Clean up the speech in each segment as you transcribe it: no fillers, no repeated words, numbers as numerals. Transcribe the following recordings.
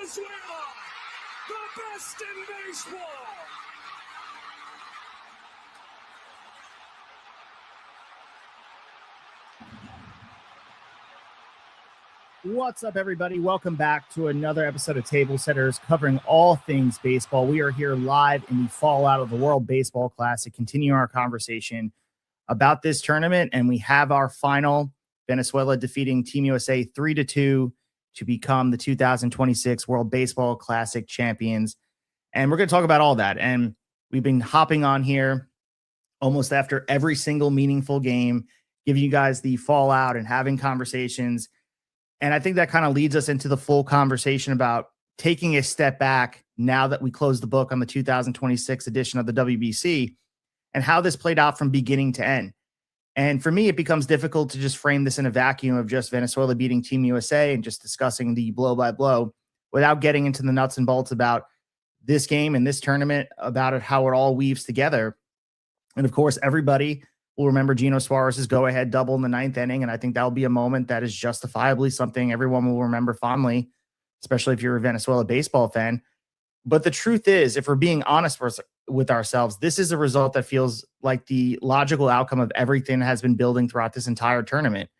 Venezuela, the best in baseball. What's up, everybody? Welcome back to another episode of Tablesetters, covering all things baseball. We are here live in the fallout of the World Baseball Classic, continuing our conversation about this tournament, and we have our final. Venezuela defeating Team USA 3-2 to become the 2026 World Baseball Classic champions. And we're going to talk about all that. And we've been hopping on here almost after every single meaningful game, giving you guys the fallout and having conversations. And I think that kind of leads us into the full conversation about taking a step back now that we closed the book on the 2026 edition of the WBC and how this played out from beginning to end. And for me, it becomes difficult to just frame this in a vacuum of just Venezuela beating Team USA and just discussing the blow by blow without getting into the nuts and bolts about this game and this tournament, about it, how it all weaves together. And of course, everybody will remember Eugenio Suárez's go-ahead double in the ninth inning. And I think that'll be a moment that is justifiably something everyone will remember fondly, especially if you're a Venezuela baseball fan. But the truth is, if we're being honest with ourselves, this is a result that feels like the logical outcome of everything that has been building throughout this entire tournament.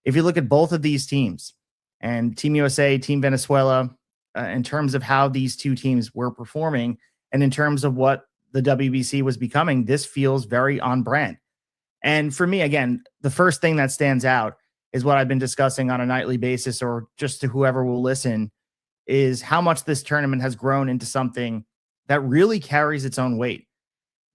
If you look at both of these teams, and Team USA, Team Venezuela, in terms of how these two teams were performing, and in terms of what the WBC was becoming, this feels very on brand. And for me, again, the first thing that stands out is what I've been discussing on a nightly basis, or just to whoever will listen, is how much this tournament has grown into something that really carries its own weight.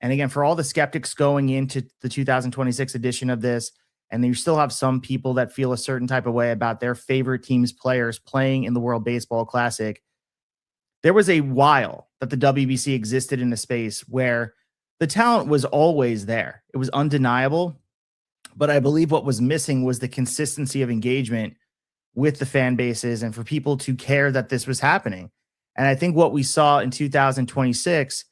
And again, for all the skeptics going into the 2026 edition of this, and you still have some people that feel a certain type of way about their favorite team's players playing in the World Baseball Classic, there was a while that the WBC existed in a space where the talent was always there. It was undeniable. But I believe what was missing was the consistency of engagement with the fan bases and for people to care that this was happening. And I think what we saw in 2026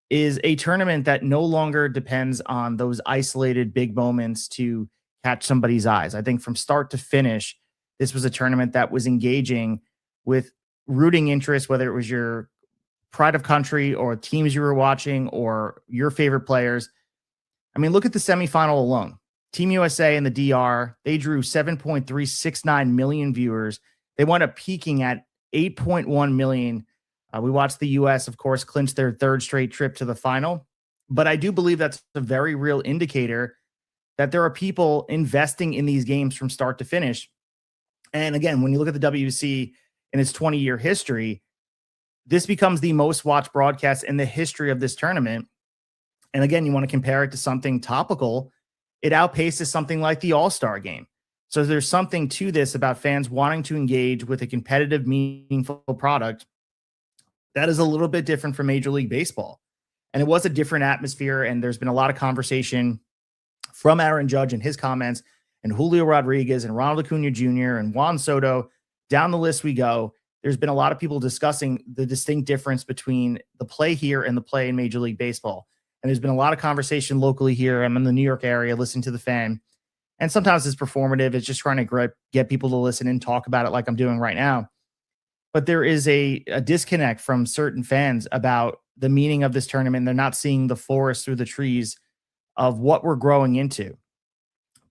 is a tournament that no longer depends on those isolated big moments to catch somebody's eyes. I think from start to finish, this was a tournament that was engaging with rooting interest, whether it was your pride of country or teams you were watching or your favorite players. I mean, look at the semifinal alone. Team USA and the DR, they drew 7.369 million viewers. They wound up peaking at 8.1 million. We watched the U.S., of course, clinch their third straight trip to the final. But I do believe that's a very real indicator that there are people investing in these games from start to finish. And again, when you look at the WBC in its 20-year history, this becomes the most watched broadcast in the history of this tournament. And again, you want to compare it to something topical. It outpaces something like the All-Star game. So there's something to this about fans wanting to engage with a competitive, meaningful product that is a little bit different from Major League Baseball. And it was a different atmosphere, and there's been a lot of conversation from Aaron Judge and his comments, and Julio Rodriguez and Ronald Acuna Jr. and Juan Soto. Down the list we go. There's been a lot of people discussing the distinct difference between the play here and the play in Major League Baseball. And there's been a lot of conversation locally here. I'm in the New York area, listening to the fan. And sometimes it's performative. It's just trying to get people to listen and talk about it like I'm doing right now. But there is a disconnect from certain fans about the meaning of this tournament. They're not seeing the forest through the trees of what we're growing into.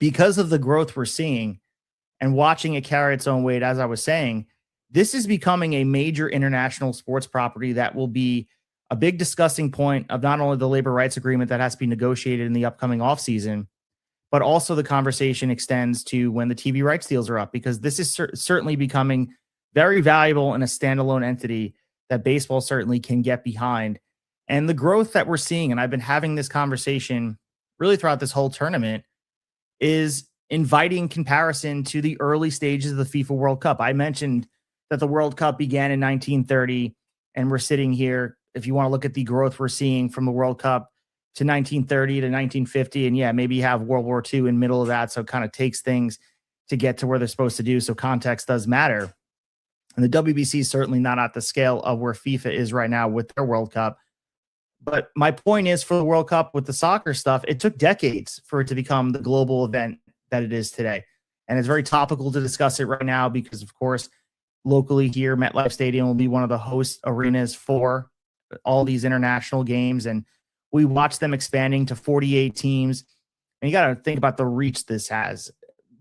Because of the growth we're seeing and watching it carry its own weight, as I was saying, this is becoming a major international sports property that will be a big discussing point of not only the labor rights agreement that has to be negotiated in the upcoming offseason, but also the conversation extends to when the TV rights deals are up, because this is certainly becoming very valuable in a standalone entity that baseball certainly can get behind. And the growth that we're seeing, and I've been having this conversation really throughout this whole tournament, is inviting comparison to the early stages of the FIFA World Cup. I mentioned that the World Cup began in 1930, and we're sitting here, if you want to look at the growth we're seeing from the World Cup to 1930 to 1950, and yeah, maybe you have World War II in the middle of that, so it kind of takes things to get to where they're supposed to do, so context does matter. And the WBC is certainly not at the scale of where FIFA is right now with their World Cup. But my point is, for the World Cup with the soccer stuff, it took decades for it to become the global event that it is today. And it's very topical to discuss it right now because, of course, locally here. MetLife Stadium will be one of the host arenas for all these international games. And we watch them expanding to 48 teams. And you got to think about the reach this has.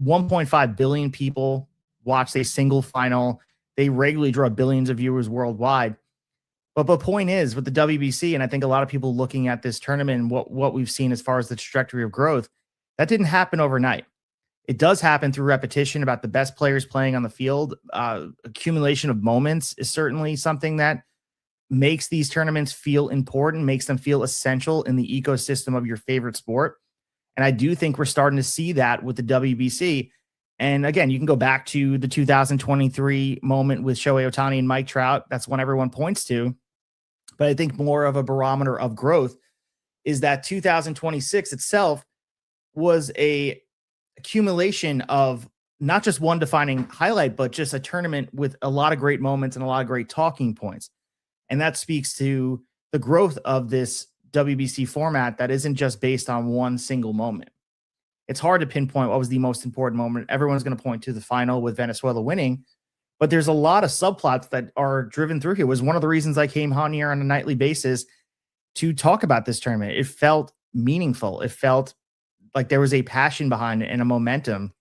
1.5 billion people watch a single final. They regularly draw billions of viewers worldwide. But the point is, with the WBC, and I think a lot of people looking at this tournament and what we've seen as far as the trajectory of growth, that didn't happen overnight. It does happen through repetition about the best players playing on the field. Accumulation of moments is certainly something that makes these tournaments feel important, makes them feel essential in the ecosystem of your favorite sport. And I do think we're starting to see that with the WBC. And again, you can go back to the 2023 moment with Shohei Ohtani and Mike Trout. That's one everyone points to. But I think more of a barometer of growth is that 2026 itself was a accumulation of not just one defining highlight, but just a tournament with a lot of great moments and a lot of great talking points. And that speaks to the growth of this WBC format that isn't just based on one single moment. It's hard to pinpoint what was the most important moment. Everyone's going to point to the final with Venezuela winning, but there's a lot of subplots that are driven through here. It was one of the reasons I came on here on a nightly basis to talk about this tournament. It felt meaningful. It felt like there was a passion behind it and a momentum.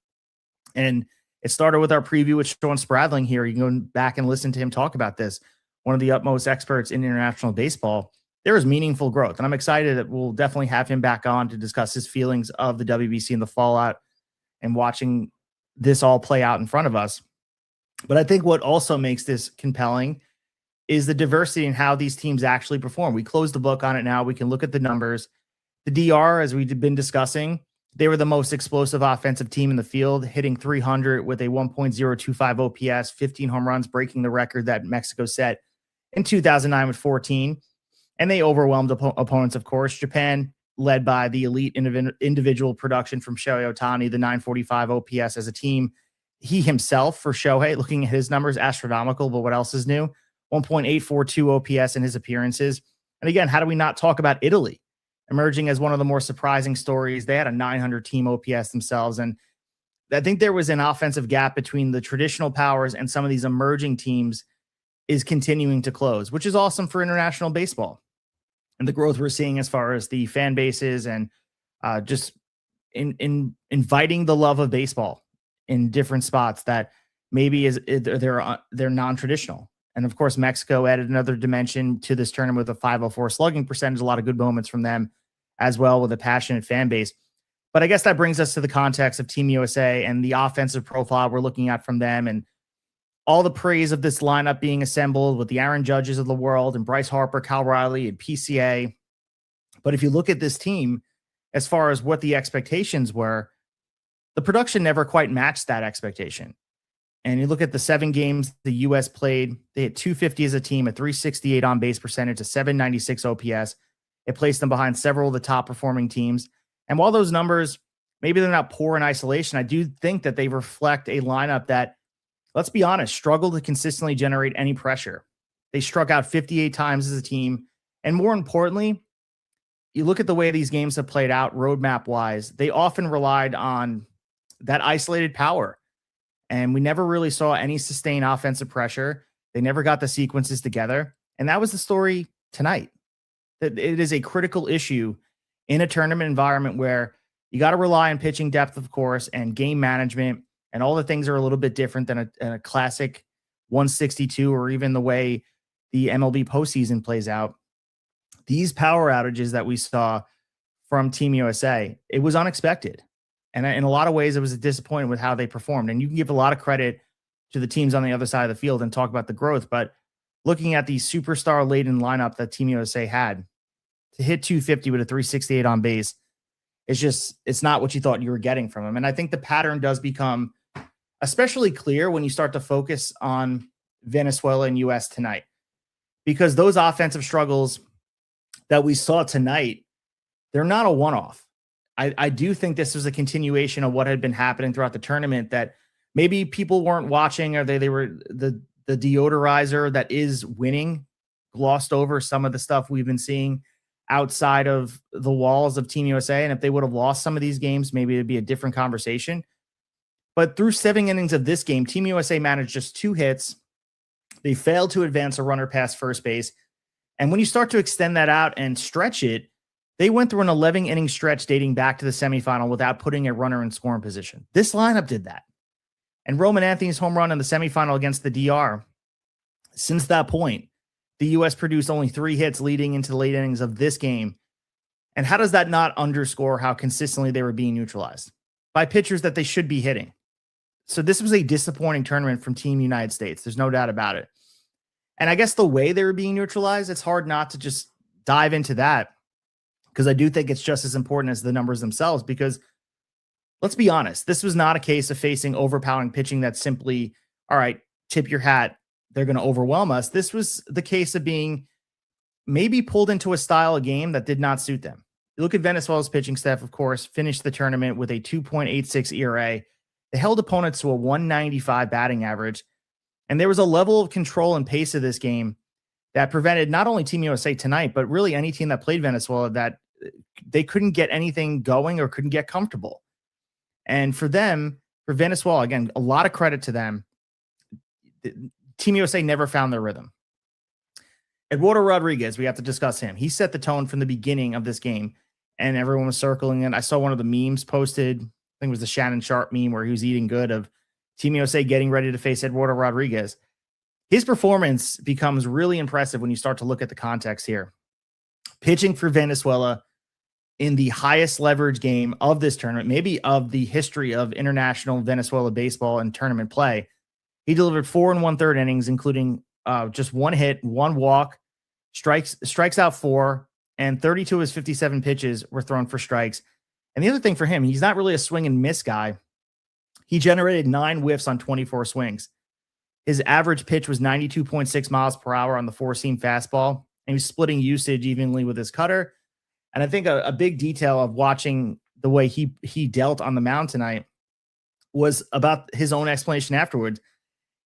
And it started with our preview with Sean Spradling here. You can go back and listen to him talk about this. One of the utmost experts in international baseball. There is meaningful growth. And I'm excited that we'll definitely have him back on to discuss his feelings of the WBC and the fallout and watching this all play out in front of us. But I think what also makes this compelling is the diversity in how these teams actually perform. We closed the book on it now. We can look at the numbers. The DR, as we've been discussing, they were the most explosive offensive team in the field, hitting 300 with a 1.025 OPS, 15 home runs, breaking the record that Mexico set in 2009 with 14. And they overwhelmed opponents, of course. Japan, led by the elite individual production from Shohei Ohtani, the 945 OPS as a team. He himself, for Shohei, looking at his numbers, astronomical, but what else is new? 1.842 OPS in his appearances. And again, how do we not talk about Italy emerging as one of the more surprising stories? They had a 900 team OPS themselves. And I think there was an offensive gap between the traditional powers and some of these emerging teams is continuing to close, which is awesome for international baseball. And the growth we're seeing as far as the fan bases and just in inviting the love of baseball in different spots that maybe they're non-traditional. And of course, Mexico added another dimension to this tournament with a 504 slugging percentage, a lot of good moments from them as well with a passionate fan base. But I guess that brings us to the context of Team USA and the offensive profile we're looking at from them and all the praise of this lineup being assembled with the Aaron Judges of the world and Bryce Harper, Cal Riley, and PCA. But if you look at this team, as far as what the expectations were, the production never quite matched that expectation. And you look at the 7 games the U.S. played, they hit 250 as a team, a 368 on base percentage, a 796 OPS. It placed them behind several of the top performing teams. And while those numbers, maybe they're not poor in isolation, I do think that they reflect a lineup that, let's be honest, struggled to consistently generate any pressure. They struck out 58 times as a team. And more importantly, you look at the way these games have played out roadmap-wise, they often relied on that isolated power. And we never really saw any sustained offensive pressure. They never got the sequences together. And that was the story tonight. That it is a critical issue in a tournament environment where you got to rely on pitching depth, of course, and game management. And all the things are a little bit different than a classic 162 or even the way the MLB postseason plays out. These power outages that we saw from Team USA, it was unexpected. And in a lot of ways, it was a disappointment with how they performed. And you can give a lot of credit to the teams on the other side of the field and talk about the growth. But looking at the superstar-laden lineup that Team USA had, to hit 250 with a 368 on base, it's not what you thought you were getting from them. And I think the pattern does become especially clear when you start to focus on Venezuela and U.S. tonight, because those offensive struggles that we saw tonight, they're not a one-off. I do think this was a continuation of what had been happening throughout the tournament that maybe people weren't watching, or they were the deodorizer that is winning glossed over some of the stuff we've been seeing outside of the walls of Team USA. And if they would have lost some of these games, maybe it'd be a different conversation. But through 7 innings of this game, Team USA managed just 2 hits, They failed to advance a runner past first base. And when you start to extend that out and stretch it, they went through an 11-inning stretch dating back to the semifinal without putting a runner in scoring position. This lineup did that. And Roman Anthony's home run in the semifinal against the DR, since that point, the U.S. produced only 3 hits leading into the late innings of this game. And how does that not underscore how consistently they were being neutralized? By pitchers that they should be hitting. So this was a disappointing tournament from Team United States. There's no doubt about it. And I guess the way they were being neutralized, it's hard not to just dive into that, because I do think it's just as important as the numbers themselves. Because let's be honest, this was not a case of facing overpowering pitching that's simply, all right, tip your hat, they're going to overwhelm us. This was the case of being maybe pulled into a style of game that did not suit them. You look at Venezuela's pitching staff, of course, finished the tournament with a 2.86 ERA. They held opponents to a 195 batting average. And there was a level of control and pace of this game that prevented not only Team USA tonight, but really any team that played Venezuela, that they couldn't get anything going or couldn't get comfortable. And for them, for Venezuela, again, a lot of credit to them. Team USA never found their rhythm. Eduardo Rodriguez, we have to discuss him. He set the tone from the beginning of this game, and everyone was circling it. I saw one of the memes posted, I think it was the Shannon Sharp meme where he was eating good, of Team USA getting ready to face Eduardo Rodriguez. His performance becomes really impressive when you start to look at the context here. Pitching for Venezuela in the highest leverage game of this tournament, maybe of the history of international Venezuela baseball and tournament play. He delivered 4 1/3 innings, including just 1 hit, 1 walk, strikes out 4, and 32 of his 57 pitches were thrown for strikes. And the other thing for him, he's not really a swing and miss guy. He generated 9 whiffs on 24 swings. His average pitch was 92.6 miles per hour on the 4-seam fastball, and he was splitting usage evenly with his cutter. And I think a big detail of watching the way he dealt on the mound tonight was about his own explanation afterwards.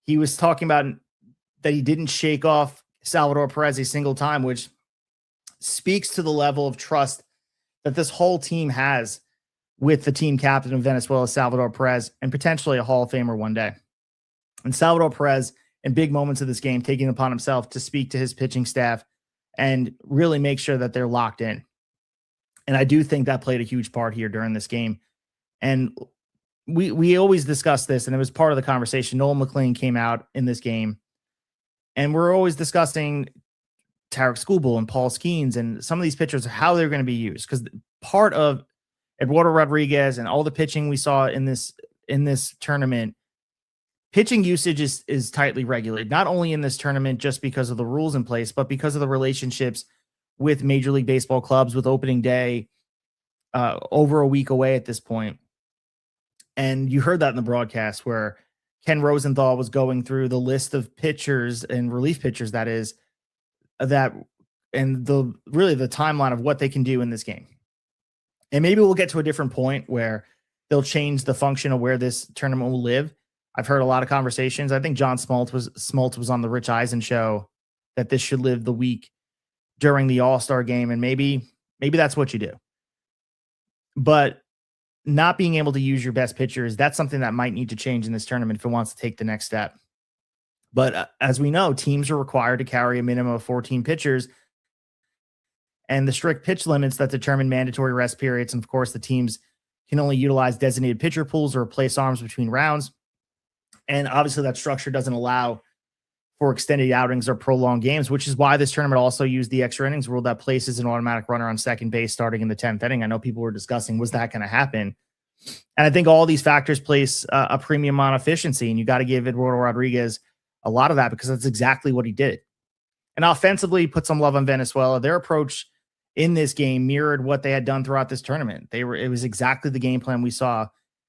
He was talking about that he didn't shake off Salvador Perez a single time, which speaks to the level of trust that this whole team has with the team captain of Venezuela, Salvador Perez, and potentially a Hall of Famer one day. And Salvador Perez, in big moments of this game, taking it upon himself to speak to his pitching staff and really make sure that they're locked in. And I do think that played a huge part here during this game. And we always discuss this, and it was part of the conversation. Noel McLean came out in this game, and we're always discussing Tarek Skubal and Paul Skeens and some of these pitchers, how they're going to be used. Because part of Eduardo Rodriguez and all the pitching we saw in this tournament, pitching usage is tightly regulated, not only in this tournament just because of the rules in place, but because of the relationships with Major League Baseball clubs, with opening day over a week away at this point. And you heard that in the broadcast where Ken Rosenthal was going through the list of pitchers and relief pitchers, and the timeline of what they can do in this game. And maybe we'll get to a different point where they'll change the function of where this tournament will live. I've heard a lot of conversations. I think John Smoltz was on the Rich Eisen show that this should live the week during the All-Star game. And maybe that's what you do. But not being able to use your best pitchers, that's something that might need to change in this tournament if it wants to take the next step. But as we know, teams are required to carry a minimum of 14 pitchers, and the strict pitch limits that determine mandatory rest periods. And of course, the teams can only utilize designated pitcher pools or replace arms between rounds. And obviously that structure doesn't allow for extended outings or prolonged games, which is why this tournament also used the extra innings rule that places an automatic runner on second base starting in the 10th inning. I know people were discussing, was that going to happen? And I think all these factors place a premium on efficiency, and you got to give Eduardo Rodriguez a lot of that because that's exactly what he did. And offensively, put some love on Venezuela. Their approach in this game mirrored what they had done throughout this tournament. It was exactly the game plan we saw.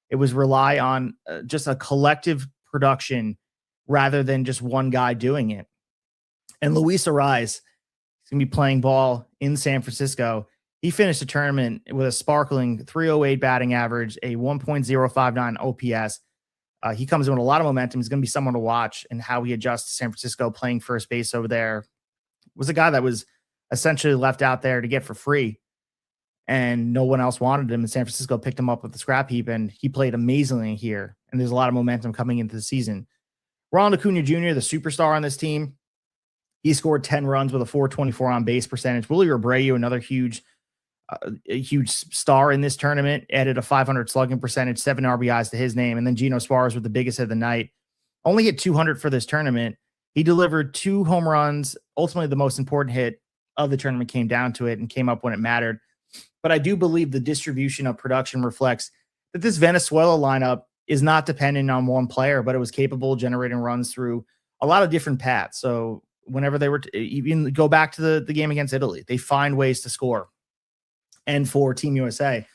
It was rely on just a collective production rather than just one guy doing it. And Luis Arraez is going to be playing ball in San Francisco. He finished the tournament with a sparkling 308 batting average, a 1.059 OPS. He comes in with a lot of momentum. He's going to be someone to watch, and how he adjusts to San Francisco playing first base over there. Was a guy that was essentially left out there to get for free, and no one else wanted him. And San Francisco picked him up with the scrap heap, and he played amazingly here. And there's a lot of momentum coming into the season. Ronald Acuna Jr., the superstar on this team, he scored 10 runs with a 424 on base percentage. Wilyer Abreu, another huge star in this tournament, added a 500 slugging percentage, 7 RBIs to his name. And then Eugenio Suárez with the biggest hit of the night, only hit 200 for this tournament. He delivered 2 home runs. Ultimately, the most important hit of the tournament came down to it and came up when it mattered. But I do believe the distribution of production reflects that this Venezuela lineup is not dependent on one player, but it was capable of generating runs through a lot of different paths. So whenever they were, even go back to the game against Italy, they find ways to score. And for Team USA,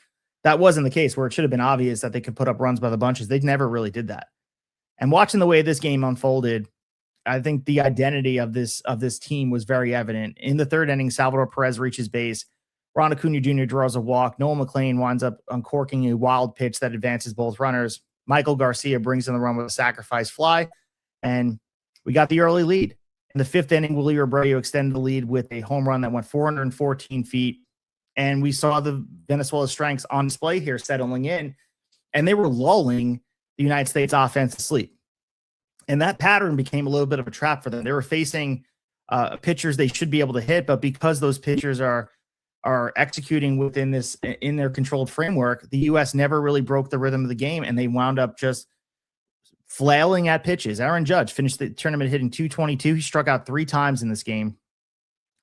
that wasn't the case, where it should have been obvious that they could put up runs by the bunches. They never really did that. And watching the way this game unfolded, I think the identity of this team was very evident. In the third inning, Salvador Perez reaches base. Ron Acuna Jr. draws a walk. Noah McLean winds up uncorking a wild pitch that advances both runners. Maikel García brings in the run with a sacrifice fly, and we got the early lead. In the fifth inning, Wilyer Abreu extended the lead with a home run that went 414 feet, and we saw the Venezuela strengths on display here settling in, and they were lulling the United States offense to sleep. And that pattern became a little bit of a trap for them. They were facing pitchers they should be able to hit, but because those pitchers are executing within in their controlled framework, the U.S. never really broke the rhythm of the game, and they wound up just flailing at pitches. Aaron Judge finished the tournament hitting 222. He struck out 3 times in this game.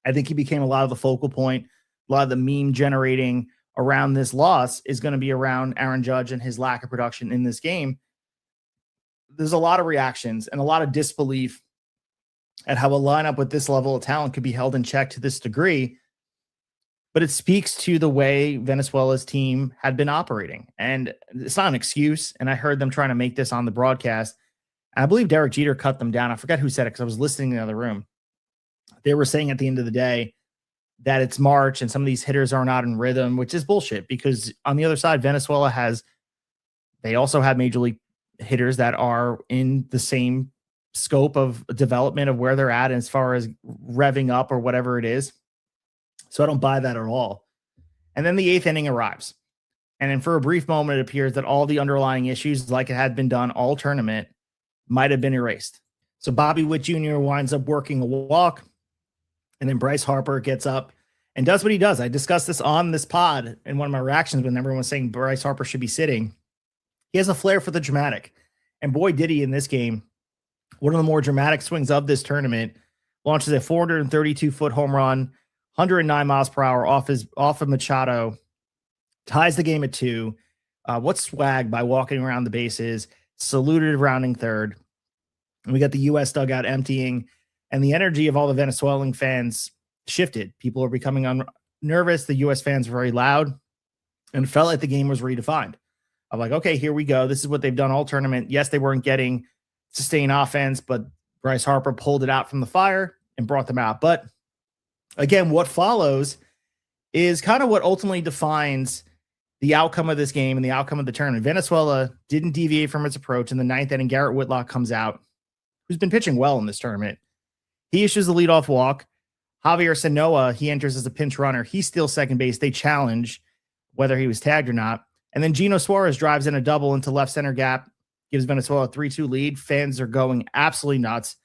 I think he became a lot of the focal point. A lot of the meme generating around this loss is going to be around Aaron Judge and his lack of production in this game. There's a lot of reactions and a lot of disbelief at how a lineup with this level of talent could be held in check to this degree. But it speaks to the way Venezuela's team had been operating. And it's not an excuse. And I heard them trying to make this on the broadcast. And I believe Derek Jeter cut them down. I forgot who said it because I was listening in the other room. They were saying at the end of the day that it's March and some of these hitters are not in rhythm, which is bullshit, because on the other side, Venezuela they also have major league hitters that are in the same scope of development of where they're at as far as revving up or whatever it is. So I don't buy that at all. And then the 8th inning arrives. And then for a brief moment, it appears that all the underlying issues, like it had been done all tournament, might have been erased. So Bobby Witt Jr. winds up working a walk. And then Bryce Harper gets up and does what he does. I discussed this on this pod in one of my reactions when everyone was saying Bryce Harper should be sitting. He has a flair for the dramatic. And boy, did he in this game. One of the more dramatic swings of this tournament. Launches a 432-foot home run, 109 miles per hour off of Machado, ties the game at 2. What swag by walking around the bases, saluted rounding third. And we got the U.S. dugout emptying, and the energy of all the Venezuelan fans shifted. People are becoming nervous. The U.S. fans were very loud, and it felt like the game was redefined. I'm like, okay, here we go. This is what they've done all tournament. Yes, they weren't getting sustained offense, but Bryce Harper pulled it out from the fire and brought them out. But again, what follows is kind of what ultimately defines the outcome of this game and the outcome of the tournament. Venezuela didn't deviate from its approach. In the 9th inning, Garrett Whitlock comes out, who's been pitching well in this tournament. He issues the leadoff walk. Javier Sanoa, he enters as a pinch runner. He's still second base. They challenge whether he was tagged or not. And then Eugenio Suárez drives in a double into left center gap, gives Venezuela a 3-2 lead. Fans are going absolutely nuts.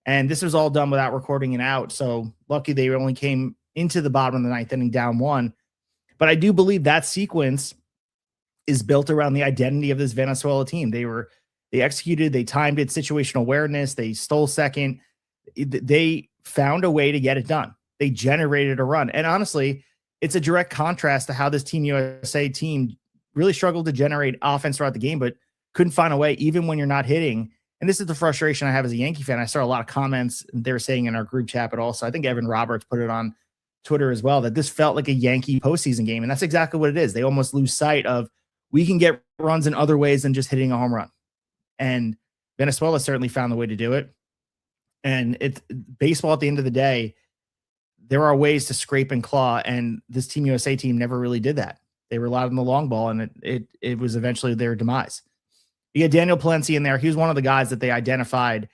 And this was all done without recording an out. So lucky they only came into the bottom of the 9th inning down 1. But I do believe that sequence is built around the identity of this Venezuela team. They executed, they timed it, situational awareness, they stole second. They found a way to get it done. They generated a run. And honestly, it's a direct contrast to how this Team USA team really struggled to generate offense throughout the game, but couldn't find a way, even when you're not hitting. And this is the frustration I have as a Yankee fan. I saw a lot of comments they were saying in our group chat, but also I think Evan Roberts put it on Twitter as well, that this felt like a Yankee postseason game. And that's exactly what it is. They almost lose sight of, we can get runs in other ways than just hitting a home run. And Venezuela certainly found the way to do it. And it's baseball at the end of the day. There are ways to scrape and claw, and this Team USA team never really did that. They relied on the long ball, and it was eventually their demise. You get Daniel Palencia in there. He was one of the guys that they identified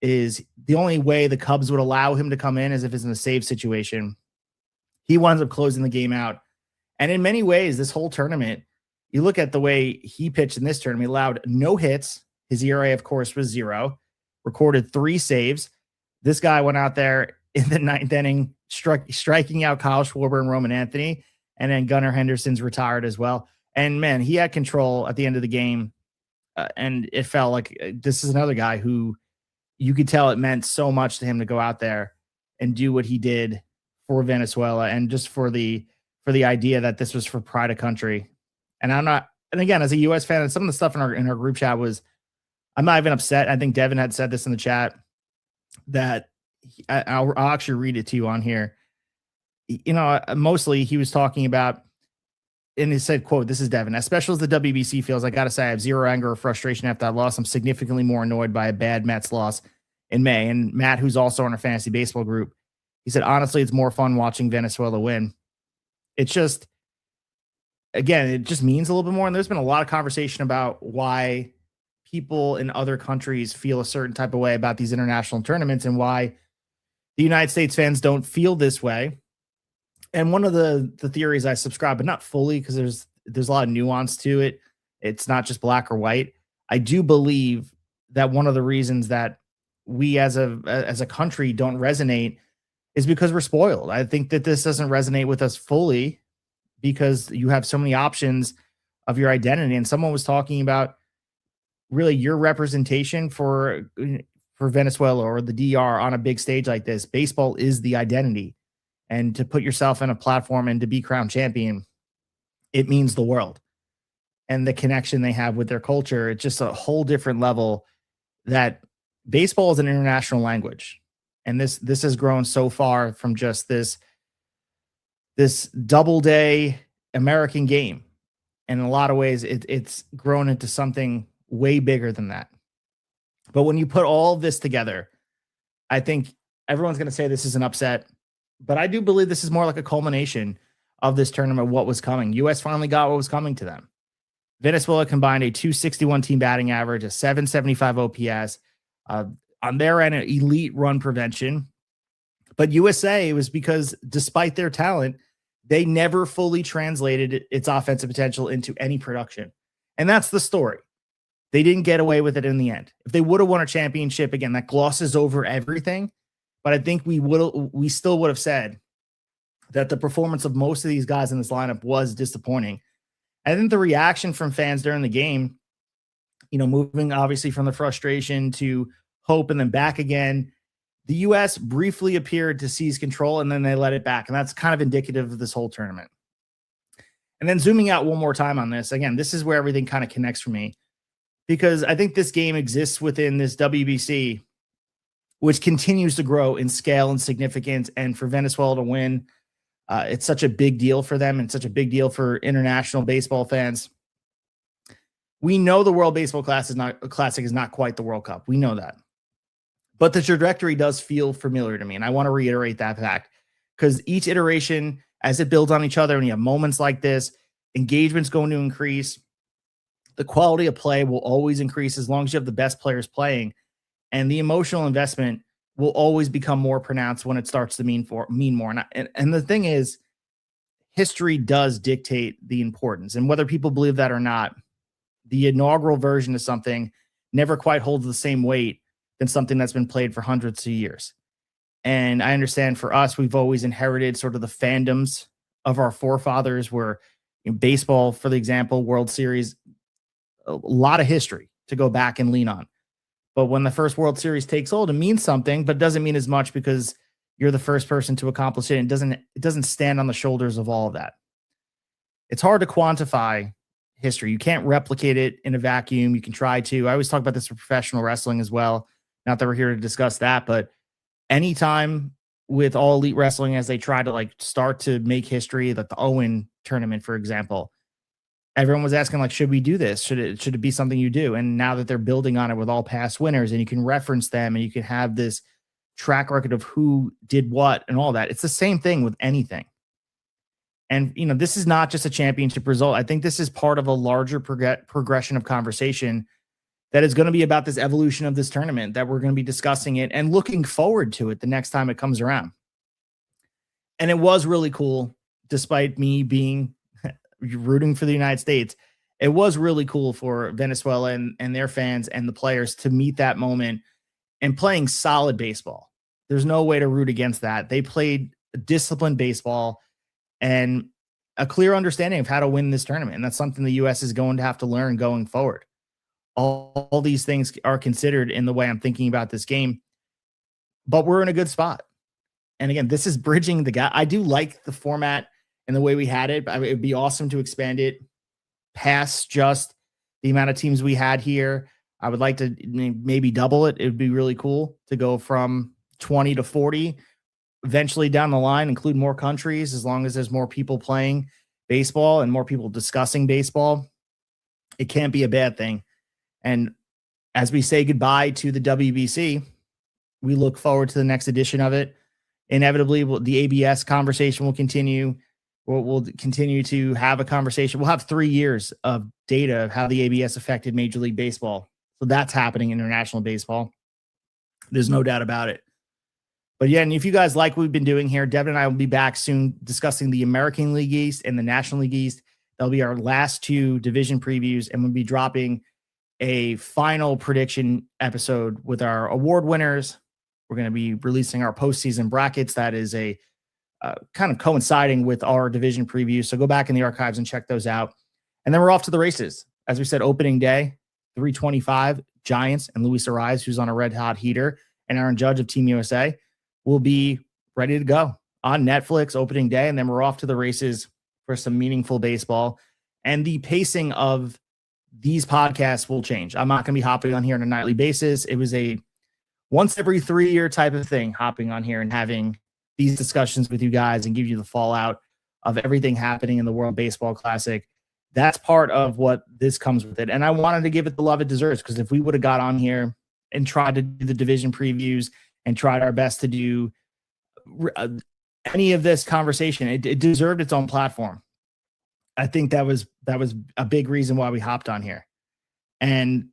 is the only way the Cubs would allow him to come in is if it's in a save situation. He winds up closing the game out. And in many ways, this whole tournament, you look at the way he pitched in this tournament, he allowed no hits. His ERA, of course, was 0. recorded 3 saves. This guy went out there in the 9th inning, striking out Kyle Schwarber and Roman Anthony, and then Gunnar Henderson's retired as well. And man, he had control at the end of the game, and it felt like this is another guy who you could tell it meant so much to him to go out there and do what he did for Venezuela, and just for the idea that this was for pride of country. And again, as a U.S. fan, and some of the stuff in our group chat was, I'm not even upset. I think Devin had said this in the chat that I'll actually read it to you on here. Mostly he was talking about, and he said, quote, "This is Devin. As special as the WBC feels, I got to say I have zero anger or frustration after that loss. I'm significantly more annoyed by a bad Mets loss in May." And Matt, who's also in our fantasy baseball group, he said, "Honestly, it's more fun watching Venezuela win." It's just, again, it just means a little bit more. And there's been a lot of conversation about why people in other countries feel a certain type of way about these international tournaments and why the United States fans don't feel this way. And one of the theories I subscribe, but not fully, because there's a lot of nuance to it. It's not just black or white. I do believe that one of the reasons that we as a country don't resonate is because we're spoiled. I think that this doesn't resonate with us fully because you have so many options of your identity. And someone was talking about really your representation for Venezuela or the DR on a big stage like this. Baseball is the identity. And to put yourself in a platform and to be crowned champion, it means the world. And the connection they have with their culture, it's just a whole different level, that baseball is an international language. And this has grown so far from just this double day American game. And in a lot of ways, it's grown into something way bigger than that. But when you put all of this together, I think everyone's going to say this is an upset. But I do believe this is more like a culmination of this tournament, what was coming. U.S. finally got what was coming to them. Venezuela combined a 261 team batting average, a 775 OPS, on their end, an elite run prevention. But USA, it was because despite their talent, they never fully translated its offensive potential into any production. And that's the story. They didn't get away with it in the end. If they would have won a championship, again, that glosses over everything. But I think we still would have said that the performance of most of these guys in this lineup was disappointing. I think the reaction from fans during the game, moving obviously from the frustration to hope and then back again, the U.S. briefly appeared to seize control and then they let it back. And that's kind of indicative of this whole tournament. And then zooming out one more time on this, again, this is where everything kind of connects for me, because I think this game exists within this WBC, which continues to grow in scale and significance. And for Venezuela to win, it's such a big deal for them and such a big deal for international baseball fans. We know the World Baseball Classic is not quite the World Cup. We know that. But the trajectory does feel familiar to me. And I want to reiterate that fact, because each iteration, as it builds on each other, and you have moments like this, engagement's going to increase. The quality of play will always increase as long as you have the best players playing. And the emotional investment will always become more pronounced when it starts to mean more. And the thing is, history does dictate the importance. And whether people believe that or not, the inaugural version of something never quite holds the same weight than something that's been played for hundreds of years. And I understand for us, we've always inherited sort of the fandoms of our forefathers, where baseball, for the example, World Series, a lot of history to go back and lean on. But when the first World Series takes hold, it means something, but doesn't mean as much because you're the first person to accomplish it. And it doesn't stand on the shoulders of all of that. It's hard to quantify history. You can't replicate it in a vacuum. You can try to. I always talk about this for professional wrestling as well. Not that we're here to discuss that, but anytime with All Elite Wrestling, as they try to start to make history, like the Owen tournament, for example, everyone was asking, should we do this? Should it be something you do? And now that they're building on it with all past winners, and you can reference them and you can have this track record of who did what and all that, it's the same thing with anything. And, this is not just a championship result. I think this is part of a larger progression of conversation that is going to be about this evolution of this tournament, that we're going to be discussing it and looking forward to it the next time it comes around. And it was really cool, despite me being rooting for the United States. It was really cool for Venezuela and their fans and the players to meet that moment and playing solid baseball. There's no way to root against that. They played disciplined baseball and a clear understanding of how to win this tournament. And that's something the U.S. is going to have to learn going forward. All these things are considered in the way I'm thinking about this game, but we're in a good spot. And again, this is bridging the gap. I do like the format and the way we had it, but it would be awesome to expand it past just the amount of teams we had here. I would like to maybe double it. It would be really cool to go from 20 to 40, eventually down the line, include more countries, as long as there's more people playing baseball and more people discussing baseball. It can't be a bad thing. And as we say goodbye to the WBC, we look forward to the next edition of it. Inevitably, the ABS conversation will continue. We'll continue to have a conversation. We'll have 3 years of data of how the ABS affected Major League Baseball. So that's happening in international baseball. There's no doubt about it. But yeah, and if you guys like what we've been doing here, Devin and I will be back soon discussing the American League East and the National League East. That'll be our last 2 division previews, and we'll be dropping a final prediction episode with our award winners. We're going to be releasing our postseason brackets. That is a kind of coinciding with our division preview. So go back in the archives and check those out. And then we're off to the races. As we said, opening day, 325, Giants and Luis Ariz, who's on a red hot heater, and Aaron Judge of Team USA will be ready to go on Netflix opening day. And then we're off to the races for some meaningful baseball. And the pacing of these podcasts will change. I'm not going to be hopping on here on a nightly basis. It was a once every 3 year type of thing, hopping on here and having these discussions with you guys and give you the fallout of everything happening in the World Baseball Classic. That's part of what this comes with it. And I wanted to give it the love it deserves, because if we would have got on here and tried to do the division previews and tried our best to do any of this conversation, it deserved its own platform. I think that was a big reason why we hopped on here. And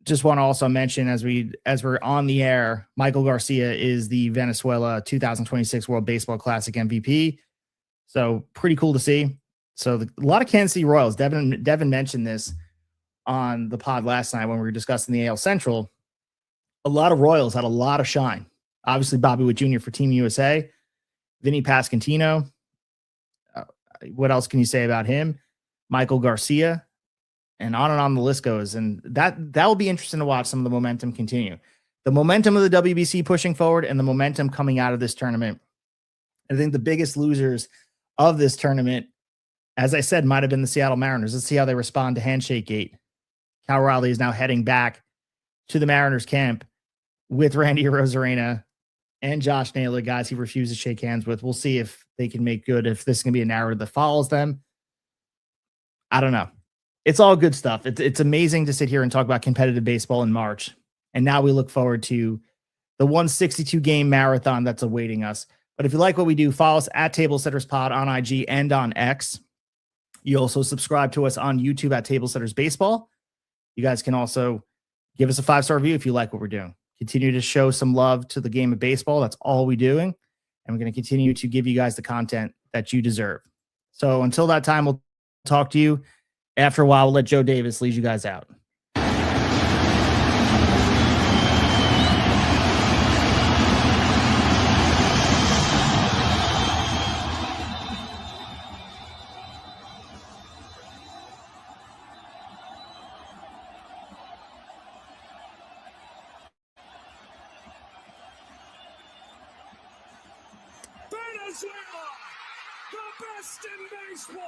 just want to also mention, as we're on the air, Maikel García is the Venezuela 2026 World Baseball Classic MVP. So pretty cool to see. So a lot of Kansas City Royals. Devin mentioned this on the pod last night when we were discussing the AL Central. A lot of Royals had a lot of shine. Obviously, Bobby Witt Jr. for Team USA, Vinny Pasquantino. What else can you say about him? Maikel García, and on the list goes. And that will be interesting to watch some of the momentum continue. The momentum of the WBC pushing forward and the momentum coming out of this tournament. I think the biggest losers of this tournament, as I said, might have been the Seattle Mariners. Let's see how they respond to Handshake Gate. Cal Raleigh is now heading back to the Mariners camp with Randy Arozarena and Josh Naylor, guys he refused to shake hands with. We'll see if they can make good, if this is going to be a narrative that follows them. I don't know. It's all good stuff. It's amazing to sit here and talk about competitive baseball in March. And now we look forward to the 162 game marathon that's awaiting us. But if you like what we do, follow us at Tablesetters Pod on IG and on X. You also subscribe to us on YouTube at Tablesetters Baseball. You guys can also give us a 5-star review if you like what we're doing. Continue to show some love to the game of baseball. That's all we're doing. And we're going to continue to give you guys the content that you deserve. So until that time, we'll talk to you. After a while, we'll let Joe Davis lead you guys out. Venezuela, the best in baseball.